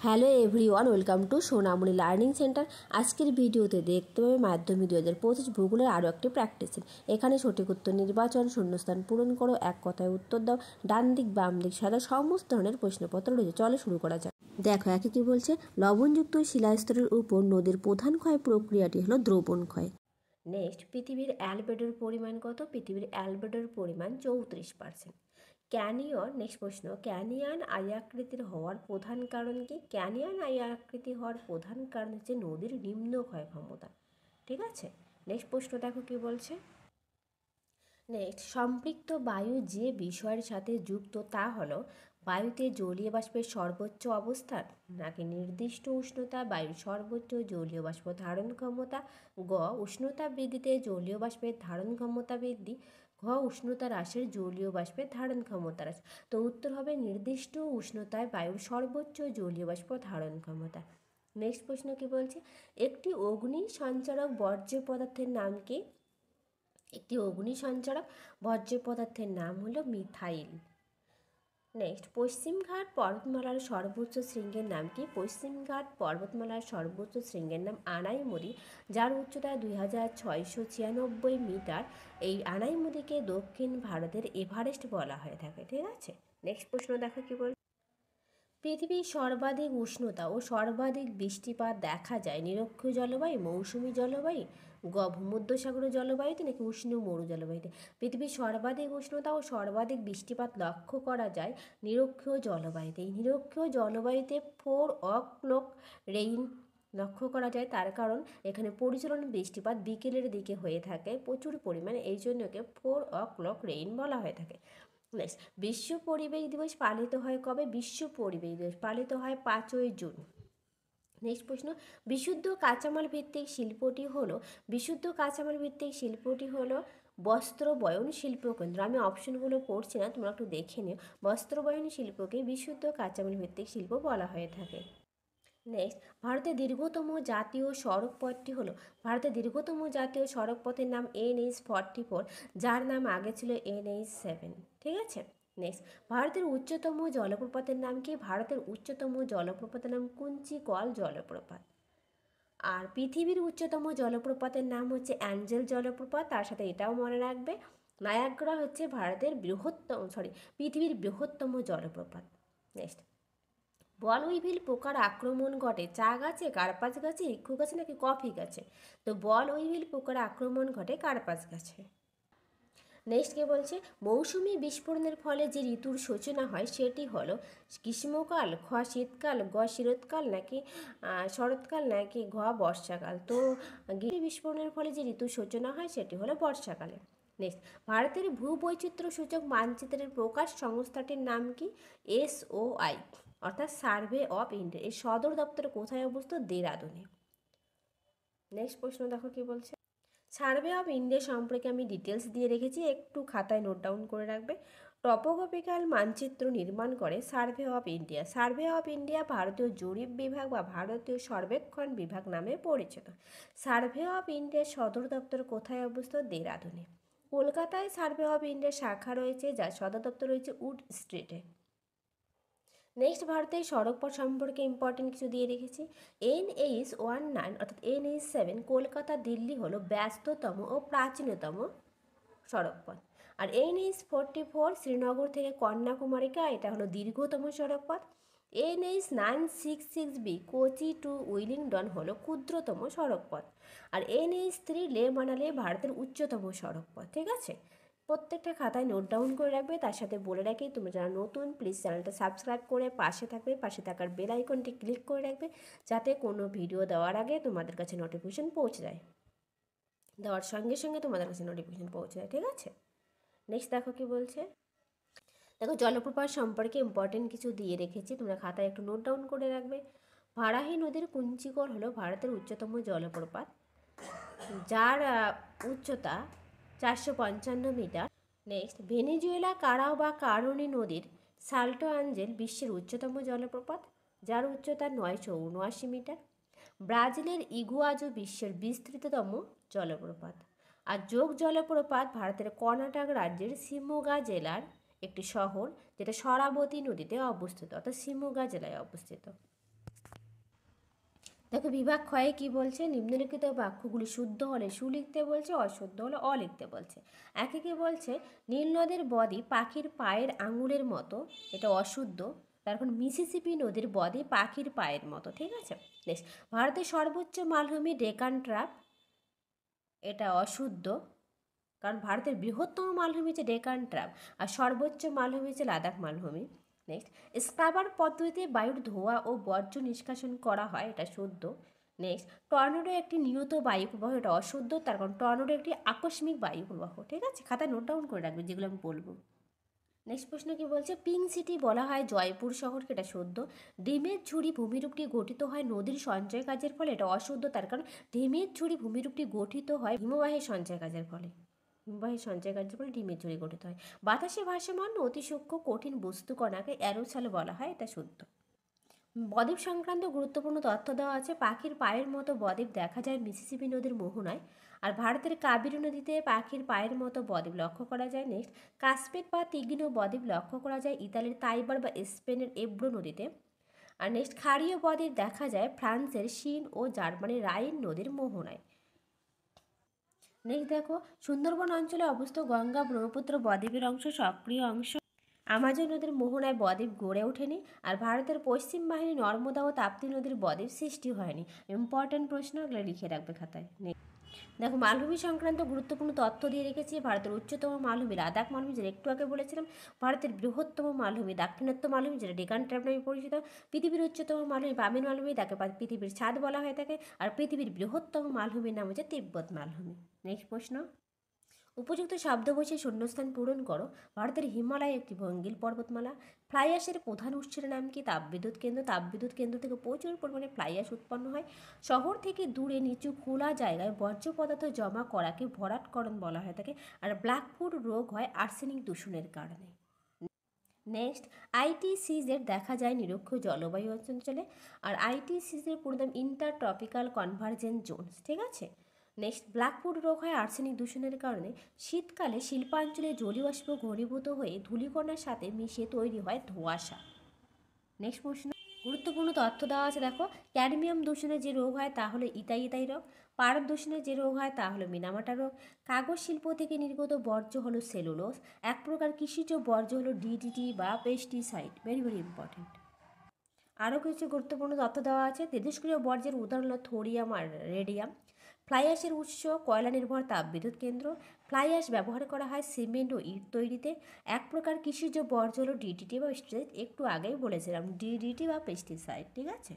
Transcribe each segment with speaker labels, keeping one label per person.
Speaker 1: Hello everyone, welcome to Sonamoni learning centre. আজকের ভিডিওতে দেখতে পাবে মাধ্যমিক 2025 ভূগোলের আরও একটি প্র্যাকটিস। এখানে সঠিক উত্তর নির্বাচন, শূন্যস্থান পূরণ করো, এক কথায় উত্তর দাও, ডান দিক বাম দিক সাদা, সমস্ত ধরনের প্রশ্নপত্র রয়েছে। চলো শুরু করা যাক। দেখো একে কি বলছে, লবণযুক্ত শিলাস্তরের উপর নদীর প্রধান ক্ষয় প্রক্রিয়াটি হলো দ্রবণ ক্ষয়। নেক্সট, পৃথিবীর অ্যালবেডোর পরিমাণ কত? পৃথিবীর অ্যালবেডোর পরিমাণ 34%। ক্যানিয়ন, নেক্সট প্রশ্ন, ক্যানিয়ন আয়াকৃতির হওয়ার প্রধান কারণ কি? ক্যানিয়ন আয়াকৃতি হওয়ার প্রধান কারণ হচ্ছে নদীর নিম্ন ক্ষয় ক্ষমতা। ঠিক আছে, নেক্সট প্রশ্ন দেখো কি বলছে। নেক্সট, সম্পৃক্ত বায়ু যে বিষয়ের সাথে যুক্ত তা হলো বায়ুতে জলীয় বাষ্পের সর্বোচ্চ অবস্থান, নাকি নির্দিষ্ট উষ্ণতা বায়ুর সর্বোচ্চ জলীয় বাষ্প ধারণ ক্ষমতা, গ উষ্ণতা বৃদ্ধিতে জলীয় বাষ্পের ধারণ ক্ষমতা বৃদ্ধি, ঘ উষ্ণতা হ্রাসের জলীয় বাষ্পের ধারণ ক্ষমতা হ্রাস। তো উত্তর হবে নির্দিষ্ট উষ্ণতায় বায়ুর সর্বোচ্চ জলীয় বাষ্প ধারণ ক্ষমতা। নেক্সট প্রশ্ন কি বলছে, একটি অগ্নি সঞ্চারক বর্জ্য পদার্থের নাম কি? একটি অগ্নি সঞ্চারক বর্জ্য পদার্থের নাম হলো মিথাইল। নেক্সট, পশ্চিমঘাট পর্বতমালার সর্বোচ্চ শৃঙ্গের নাম কি? পশ্চিমঘাট পর্বতমালার সর্বোচ্চ শৃঙ্গের নাম আনাইমুদি, যার উচ্চতা 2696 মিটার। এই আনাইমুদিকে দক্ষিণ ভারতের এভারেস্ট বলা হয়ে থাকে। ঠিক আছে, নেক্সট প্রশ্ন দেখো কি বল। পৃথিবীর সর্বাধিক উষ্ণতা ও সর্বাধিক বৃষ্টিপাত দেখা যায় নিরক্ষীয় জলবায়ু, মৌসুমী জলবায়ু, ভূমধ্যসাগরীয় জলবায়ুতে, নাকি উষ্ণ মরু জলবায়ুতে? পৃথিবীর সর্বাধিক উষ্ণতা ও সর্বাধিক বৃষ্টিপাত লক্ষ্য করা যায় নিরক্ষীয় জলবায়ুতে। এই নিরক্ষীয় জলবায়ুতে 4 o'clock রেইন লক্ষ্য করা যায়, তার কারণ এখানে পরিচালন বৃষ্টিপাত বিকেলের দিকে হয়ে থাকে প্রচুর পরিমাণে, এই জন্য একে 4 o'clock রেইন বলা হয়ে থাকে। নেক্সট, বিশ্ব পরিবেশ দিবস পালিত হয় কবে? বিশ্ব পরিবেশ দিবস পালিত হয় 5ই জুন। নেক্সট প্রশ্ন, বিশুদ্ধ কাঁচামাল ভিত্তিক শিল্পটি হলো বস্ত্র বয়ন শিল্পকেন্দ্র। আমি অপশনগুলো পড়ছি না, তোমরা একটু দেখে নিও। বস্ত্র বয়ন শিল্পকে বিশুদ্ধ কাঁচামাল ভিত্তিক শিল্প বলা হয়ে থাকে। নেক্সট, ভারতের দীর্ঘতম জাতীয় সড়কপথের নাম NH-44, যার নাম আগে ছিল NH-7। ঠিক আছে, নেক্সট, ভারতের উচ্চতম জলপ্রপাতের নাম কি? ভারতের উচ্চতম জলপ্রপাতের নাম কুঞ্চিকল জলপ্রপাত। আর পৃথিবীর উচ্চতম জলপ্রপাতের নাম হচ্ছে অ্যাঞ্জেল জলপ্রপাত। তার সাথে এটাও মনে রাখবে, নায়াগ্রা হচ্ছে পৃথিবীর বৃহত্তম জলপ্রপাত। নেক্সট, বল উইভিল পোকার আক্রমণ ঘটে চা গাছে, কার্পাস গাছে, ইক্ষু গাছে, নাকি কফি গাছে? তো বল উইভিল পোকার আক্রমণ ঘটে কার্পাস গাছে। নেক্সট কে বলছে, মৌসুমি বিস্ফোরণের ফলে যে ঋতুর সূচনা হয় সেটি হলো গ্রীষ্মকাল, খ শীতকাল, গ শরৎকাল, নাকি ঘ বর্ষাকাল? তো বিস্ফোরণের ফলে যে ঋতুর সূচনা হয় সেটি হলো বর্ষাকালে। নেক্সট, ভারতের ভূবৈচিত্র্য সূচক মানচিত্রের প্রকাশ সংস্থাটির নাম কি? SOI, অর্থাৎ সার্ভে অফ ইন্ডিয়া। এর সদর দপ্তর কোথায় অবস্থিত? দেরাদুনে। নেক্সট প্রশ্ন দেখো কি বলছে। সার্ভে অফ ইন্ডিয়া সম্পর্কে আমি ডিটেলস দিয়ে রেখেছি, একটু খাতায় নোট ডাউন করে রাখবে। টপোগ্রাফিক্যাল মানচিত্র নির্মাণ করে survey of India. Survey of India ভারতীয় জরিপ বিভাগ বা ভারতীয় সর্বেক্ষণ বিভাগ নামে পরিচিত। সার্ভে অফ ইন্ডিয়ার সদর দপ্তর কোথায় অবস্থিত? দেরাদুনে। কলকাতায় সার্ভে অফ ইন্ডিয়ার শাখা রয়েছে, যার সদর দপ্তর রয়েছে উড স্ট্রিটে। নেক্সট, ভারতের সড়কপথ সম্পর্কে ইম্পর্টেন্ট কিছু দিয়ে রেখেছি। NH-19 অর্থাৎ NH-7 কলকাতা দিল্লি হলো ব্যস্ততম ও প্রাচীনতম সড়কপথ। আর NH-44 শ্রীনগর থেকে কন্যাকুমারিকা, এটা হলো দীর্ঘতম সড়কপথ। NH-966B কোচি টু উইলিংডন হলো ক্ষুদ্রতম সড়কপথ। আর NH-3 লে মানালি ভারতের উচ্চতম সড়কপথ। ঠিক আছে, প্রত্যেকটা খাতায় নোট ডাউন করে রাখবে। তার সাথে বলে রাখি, তোমরা যারা নতুন প্লিজ চ্যানেলটা সাবস্ক্রাইব করে পাশে থাকবে, পাশে থাকার বেল আইকনটি ক্লিক করে রাখবে, যাতে কোনো ভিডিও দেওয়ার আগে তোমাদের কাছে নোটিফিকেশন পৌঁছে যায়, দেওয়ার সঙ্গে সঙ্গে তোমাদের কাছে নোটিফিকেশন পৌঁছে যায়। ঠিক আছে, নেক্সট দেখো কি বলছে। দেখো জলপ্রপাত সম্পর্কে ইম্পর্টেন্ট কিছু দিয়ে রেখেছি, তোমরা খাতায় একটু নোট ডাউন করে রাখবে। ভারাহি নদীর কুঞ্চিকল হলো ভারতের উচ্চতম জলপ্রপাত, যার উচ্চতা 455 মিটার। নেক্সট, ভেনেজুয়েলা কারাও বা কারণী নদীর সাল্টো অ্যাঞ্জেল বিশ্বের উচ্চতম জলপ্রপাত, যার উচ্চতা 979 মিটার। ব্রাজিলের ইগুয়াজু বিশ্বের বিস্তৃততম জলপ্রপাত। আর যোগ জলপ্রপাত ভারতের কর্ণাটক রাজ্যের শিমোগা জেলার একটি শহর, যেটা শরাবতী নদীতে অবস্থিত, অর্থাৎ শিমোগা জেলায় অবস্থিত। দেখো বিভাগ ক্ষয়ে কি বলছে, নিম্নলিখিত বাক্যগুলি শুদ্ধ হলে সু লিখতে বলছে, অশুদ্ধ হলে অ লিখতে বলছে। একে কি বলছে, নীল নদের বদ্বী পাখির পায়ের আঙুলের মতো, এটা অশুদ্ধ। তারপর মিসিসিপি নদীর বদ্বী পাখির পায়ের মতো, ঠিক আছে। নেক্সট, ভারতের সর্বোচ্চ মালভূমি ডেকান ট্রাপ, এটা অশুদ্ধ, কারণ ভারতের বৃহত্তম মালভূমি হচ্ছে ডেকান ট্রাপ আর সর্বোচ্চ মালভূমি হচ্ছে লাদাখ মালভূমি। নেক্সট, স্ক্রাবার পদ্ধতিতে বায়ুর ধোঁয়া ও বর্জ্য নিষ্কাশন করা হয়, এটা শুদ্ধ। নেক্সট, টর্নেডো একটি নিয়ত বায়ু প্রবাহ, এটা অশুদ্ধ, তার কারণ টর্নেডো একটি আকস্মিক বায়ু প্রবাহ, ঠিক আছে। খাতায় নোট ডাউন করে রাখবে যেগুলো আমি বলবো। নেক্সট প্রশ্ন কি বলছে, পিঙ্ক সিটি বলা হয় জয়পুর শহরকে, এটা শুদ্ধ। ডিমের ঝুড়ি ভূমিরূপটি গঠিত হয় নদীর সঞ্চয় কাজের ফলে, এটা অশুদ্ধ, তার কারণ ডিমের ঝুড়ি ভূমিরূপটি গঠিত হয় হিমবাহের সঞ্চয় কাজের ফলে। হিমবাহের সঞ্চয় কাজের ফলে ডিমের ঝুড়ি গঠিত হয়। বাতাসে ভাসমান অতি সূক্ষ্ম কঠিন বস্তুকণাকে অ্যারোসল বলা হয়, এটা শুদ্ধ। বদ্বীপ সংক্রান্ত গুরুত্বপূর্ণ তথ্য দেওয়া আছে। পাখির পায়ের মতো বদ্বীপ দেখা যায় মিসিসিপি নদীর মোহনায়। আর ভারতের কাবেরী নদীতে পাখির পায়ের মতো বদ্বীপ লক্ষ্য করা যায়। নেক্সট, কাসপেট বা তিগিনো বদ্বীপ লক্ষ্য করা যায় ইতালির তাইবার বা স্পেনের এব্রো নদীতে। আর নেক্সট, ক্ষারীয় বদ্বীপ দেখা যায় ফ্রান্সের সিন ও জার্মানির রাইন নদীর মোহনায়। নেক্সট দেখো, সুন্দরবন অঞ্চলে অবস্থিত গঙ্গা ব্রহ্মপুত্র বদ্বীপের অংশ সক্রিয় অংশ। আমাজন নদীর মোহনায় বদ্বীপ গড়ে ওঠেনি। আর ভারতের পশ্চিম বাহিনী নর্মদা ও তাপ্তি নদীর বদ্বীপ সৃষ্টি হয়নি। ইম্পর্ট্যান্ট প্রশ্ন, এগুলো লিখে রাখবে খাতায়। দেখো, মালভূমি সংক্রান্ত গুরুত্বপূর্ণ তথ্য দিয়ে রেখেছি। ভারতের উচ্চতম মালভূমি লাদাখ মালভূমি, যেটা একটু আগে বলেছিলাম। ভারতের বৃহত্তম মালভূমি দাক্ষিণাত্য মালভূমি, যেটা ডেকান ট্র্যাপ নামে পরিচিত। পৃথিবীর উচ্চতম মালভূমি পামির মালভূমি, তাকে পৃথিবীর ছাদ বলা হয়ে থাকে। আর পৃথিবীর বৃহত্তম মালভূমির নাম হচ্ছে তিব্বত মালভূমি। নেক্সট প্রশ্ন, উপযুক্ত শব্দ বসে শূন্যস্থান পূরণ করো। ভারতের হিমালয় একটি ভঙ্গিল পর্বতমালা। ফ্লাই অ্যাশের প্রধান উৎসের নাম কি? তাপবিদ্যুৎ কেন্দ্র। তাপবিদ্যুৎ কেন্দ্র থেকে প্রচুর পরিমাণে ফ্লাই অ্যাশ উৎপন্ন হয়। শহর থেকে দূরে নিচু খোলা জায়গায় বর্জ্য পদার্থ জমা করাকে ভরাটকরণ বলা হয়ে থাকে। আর ব্ল্যাকফুট রোগ হয় আর্সেনিক দূষণের কারণে। নেক্সট, আইটিসিজেড দেখা যায় নিরক্ষ জলবায়ু অঞ্চলে। আর আইটিসিজের পুরো নাম ইন্টার ট্রপিক্যাল কনভার্জেন্ট জোনস, ঠিক আছে। নেক্সট, ব্ল্যাকফুট রোগ হয় আর্সেনিক দূষণের কারণে। শীতকালে শিল্পাঞ্চলে জলীয় বাষ্প ঘনীভূত হয়ে ধূলিকণার সাথে মিশে তৈরি হয় ধোঁয়াশা। নেক্সট প্রশ্ন, গুরুত্বপূর্ণ তথ্য দেওয়া আছে। দেখো, ক্যাডমিয়াম দূষণে যে রোগ হয় তা হলো ইতাই রোগ। পারদ দূষণে যে রোগ হয় তা হলো মিনামাটা রোগ। কাগজ শিল্প থেকে নির্গত বর্জ্য হলো সেলুলোজ। এক প্রকার কৃষিজ বর্জ্য হলো ডিডিটি বা পেস্টিসাইড। Very very important. আরও কিছু গুরুত্বপূর্ণ তথ্য দেওয়া আছে। তেজস্ক্রিয় বর্জ্যের উদাহরণ হলো থোরিয়াম আর রেডিয়াম। ফ্লাই অ্যাশের উৎস কয়লা নির্ভর তাপবিদ্যুৎ কেন্দ্র। ফ্লাই অ্যাশ ব্যবহার করা হয় সিমেন্ট ও ইট তৈরিতে। এক প্রকার কৃষিজ বর্জ্য হলো ডিডিটি বা পেস্টিসাইড, একটু আগেই বলেছিলাম ডিডিটি বা পেস্টিসাইড, ঠিক আছে।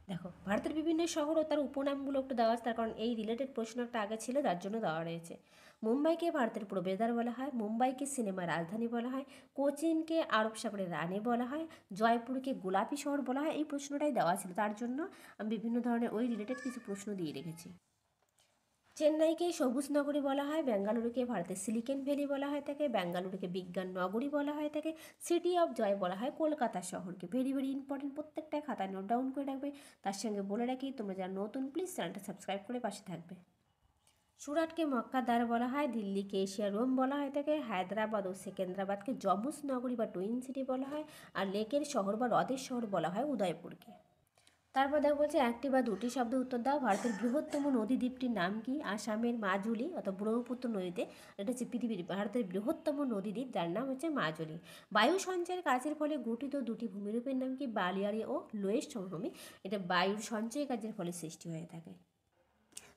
Speaker 1: দেখো, ভারতের বিভিন্ন শহর ও তার উপনামগুলো একটু দেওয়া আছে, তার কারণ এই রিলেটেড প্রশ্ন একটা আগে ছিল, যার জন্য দেওয়া রয়েছে। মুম্বাইকে ভারতের প্রবেশদ্বার বলা হয়। মুম্বাইকে সিনেমার রাজধানী বলা হয়। কোচিনকে আরব সাগরের রানী বলা হয়। জয়পুরকে গোলাপি শহর বলা হয়। এই প্রশ্নটাই দেওয়া ছিল, তার জন্য আমি বিভিন্ন ধরনের ওই রিলেটেড কিছু প্রশ্ন দিয়ে রেখেছি। চেন্নাইকে সবুজ নগরী বলা হয়। বেঙ্গালুরুকে ভারতের সিলিকন ভ্যালি বলা হয় থাকে। বেঙ্গালুরুকে বিজ্ঞান নগরী বলা হয় থাকে। সিটি অফ জয় বলা হয় কলকাতা শহরকে। ভেরি ভেরি ইম্পর্টেন্ট, প্রত্যেকটা খাতায় নোট ডাউন করে রাখবে। তার সঙ্গে বলে রাখি, তোমরা যারা নতুন প্লিজ চ্যানেলটা সাবস্ক্রাইব করে পাশে থাকবে। সুরাটকে মক্কার দ্বার বলা হয়। দিল্লিকে এশিয়া রোম বলা হয় থাকে। হায়দ্রাবাদ ও সেকেন্দ্রাবাদকে যমুস নগরী বা টুইন সিটি বলা হয়। আর লেকের শহর বা হ্রদের শহর বলা হয় উদয়পুরকে। তারপর দেখো বলছে, একটি বা দুটি শব্দ উত্তর দাও। ভারতের বৃহত্তম নদী দ্বীপটির নাম কি? আসামের মাজুলি অর্থাৎ ব্রহ্মপুত্র নদীতে। এটা হচ্ছে পৃথিবীর ভারতের বৃহত্তম নদী দ্বীপ, যার নাম হচ্ছে মাজুলি। বায়ু সঞ্চয়ের কাজের ফলে গঠিত দুটি ভূমিরূপের নাম কি? বালিয়াড়ি ও লোয়েস্ট সমভূমি। এটা বায়ুর সঞ্চয় কাজের ফলে সৃষ্টি হয়ে থাকে।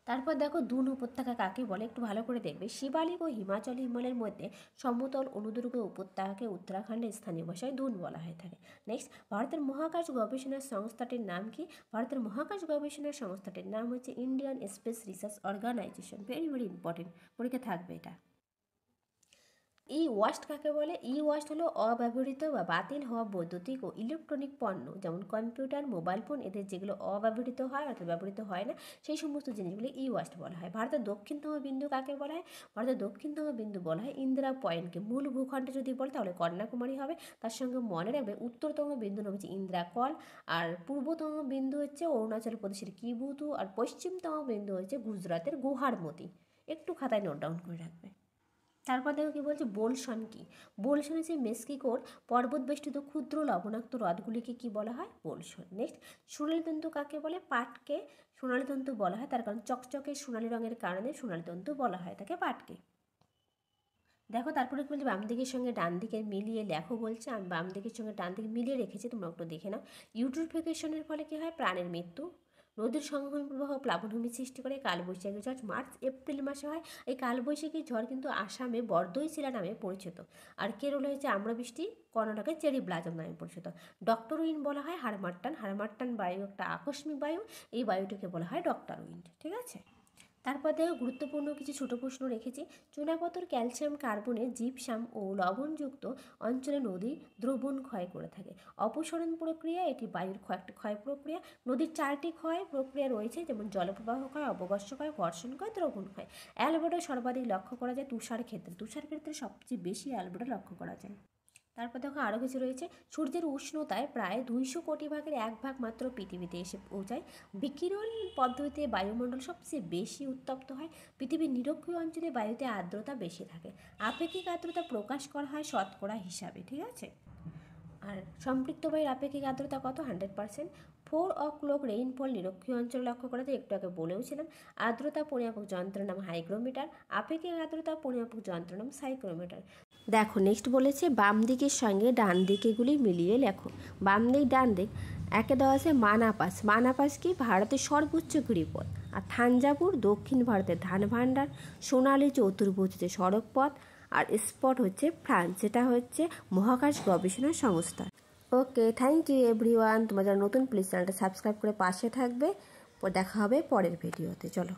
Speaker 1: তারপর দেখো, দুন উপত্যকা কাকে বলে, একটু ভালো করে দেখবে। শিবালিক ও হিমাচল হিমালয়ের মধ্যে সমতল অনুদুর্গ উপত্যকাকে উত্তরাখণ্ডের স্থানীয় ভাষায় দুন বলা হয়ে থাকে। নেক্সট, ভারতের মহাকাশ গবেষণা সংস্থাটির নাম কি? ভারতের মহাকাশ গবেষণা সংস্থাটির নাম হচ্ছে Indian space research organisation. Very very important, পরীক্ষা থাকবে এটা। ই ওয়াস্ট কাকে বলে? ই ওয়াস্ট হলো অব্যবহৃত বা বাতিল হওয়া বৈদ্যুতিক ও ইলেকট্রনিক পণ্য, যেমন কম্পিউটার, মোবাইল ফোন, এদের যেগুলো অব্যবহৃত হয় অর্থাৎ ব্যবহৃত হয় না, সেই সমস্ত জিনিসগুলি ই ওয়াস্ট বলা হয়। ভারতের দক্ষিণতম বিন্দু কাকে বলা হয়? ভারতের দক্ষিণতম বিন্দু বলা হয় ইন্দিরা পয়েন্টকে। মূল ভূখণ্ডে যদি বলে তাহলে কন্যাকুমারী হবে। তার সঙ্গে মনে রাখবে উত্তরতম বিন্দু নাম হচ্ছে ইন্দিরা কল। আর পূর্বতম বিন্দু হচ্ছে অরুণাচল প্রদেশের কিবুতু। আর পশ্চিমতম বিন্দু হচ্ছে গুজরাটের গুহারমতি। একটু খাতায় নোট ডাউন করে রাখবে। তারপর দেখো কি বলছে, বোলসন কি? বোলসন হচ্ছে মেক্সিকোর পর্বত বেষ্টিত ক্ষুদ্র লবণাক্ত হ্রদগুলিকে কি বলা হয়? বোলসন। নেক্সট, সোনালী তন্তু কাকে বলে? পাটকে সোনালী তন্তু বলা হয়, তার কারণ চকচকে সোনালী রঙের কারণে সোনালী তন্তু বলা হয় তাকে পাটকে। দেখো তারপরে কি বলছে, বাম দিকের সঙ্গে ডান দিকে মিলিয়ে লেখো বলছে। আমি বাম দিকের সঙ্গে ডান দিকে মিলিয়ে রেখেছি, তোমরা একটু দেখে নাও। ইউট্রোফিকেশনের ফলে কী হয়? প্রাণের মৃত্যু। নদীর সমভূমি প্রবাহ প্লাবনভূমি সৃষ্টি করে। কালবৈশাখী ঝড় মার্চ এপ্রিল মাসে হয়। এই কালবৈশাখী ঝড় কিন্তু আসামে বরদৈচিলা নামে পরিচিত। আর কেরল হয়েছে আম্রবৃষ্টি, কর্ণাটকে চেরি ব্লাজম নামে পরিচিত। ডক্টর উইন্ড বলা হয় হারমাট্টান। হারমাট্টান বায়ু একটা আকস্মিক বায়ু, এই বায়ুটিকে বলা হয় ডক্টর উইন্ড। ঠিক আছে। তারপর দেখো গুরুত্বপূর্ণ কিছু ছোট প্রশ্ন রেখেছি। চুনাপাথর ক্যালসিয়াম কার্বনে জিপসাম ও লবণযুক্ত অঞ্চলে নদী দ্রবণ ক্ষয় করে থাকে। অপসরণ প্রক্রিয়া, এটি বায়ুর একটা ক্ষয় প্রক্রিয়া। নদীর 4টি ক্ষয় প্রক্রিয়া রয়েছে, যেমন জলপ্রবাহ ক্ষয়, অবকাশ ক্ষয়, ঘর্ষণ ক্ষয়, দ্রবণ ক্ষয়। অ্যালবার্টা সর্বাধিক লক্ষ্য করা যায় তুষার ক্ষেত্রে। তুষার ক্ষেত্রে সবচেয়ে বেশি অ্যালবার্টা লক্ষ্য করা যায়। তারপর দেখো আরও কিছু রয়েছে। সূর্যের উষ্ণতায় প্রায় 200 কোটি ভাগের 1 ভাগ মাত্র পৃথিবীতে এসে পৌঁছায়। বিকিরণ পদ্ধতিতে বায়ুমণ্ডল সবচেয়ে বেশি উত্তপ্ত হয়। পৃথিবীর নিরক্ষীয় অঞ্চলে বায়ুতে আর্দ্রতা বেশি থাকে। আপেক্ষিক আর্দ্রতা প্রকাশ করা হয় শতকরা হিসাবে। ঠিক আছে। আর সম্পৃক্ত বায়ুর আপেক্ষিক আর্দ্রতা কত? 100%। 4 o'clock রেইনফল নিরক্ষীয় অঞ্চলে লক্ষ্য করা যায়, একটু আগে বলেওছিলাম। আর্দ্রতা পরিমাপক যন্ত্রের নাম হাইগ্রোমিটার। আপেক্ষিক আর্দ্রতা পরিমাপক যন্ত্রের নাম সাইক্রোমিটার। দেখো নেক্সট বলেছে, বাম দিকের সঙ্গে ডান দিকেগুলি মিলিয়ে লেখো। বাম দিক ডান দিক, একে দেওয়া আছে মানাপাস। মানাপাস কি? ভারতের সর্বোচ্চ গিরিপথ। আর থাঞ্জাভুর দক্ষিণ ভারতের ধান ভাণ্ডার। সোনালী চতুর্ভুজে সড়ক পথ। আর স্পট হচ্ছে ফ্রান্স, যেটা হচ্ছে মহাকাশ গবেষণা সংস্থা। ওকে, থ্যাংক ইউ এভরিওয়ান। তোমরা যারা নতুন প্লিজ চ্যানেলটা সাবস্ক্রাইব করে পাশে থাকবে। দেখা হবে পরের ভিডিওতে। চলো।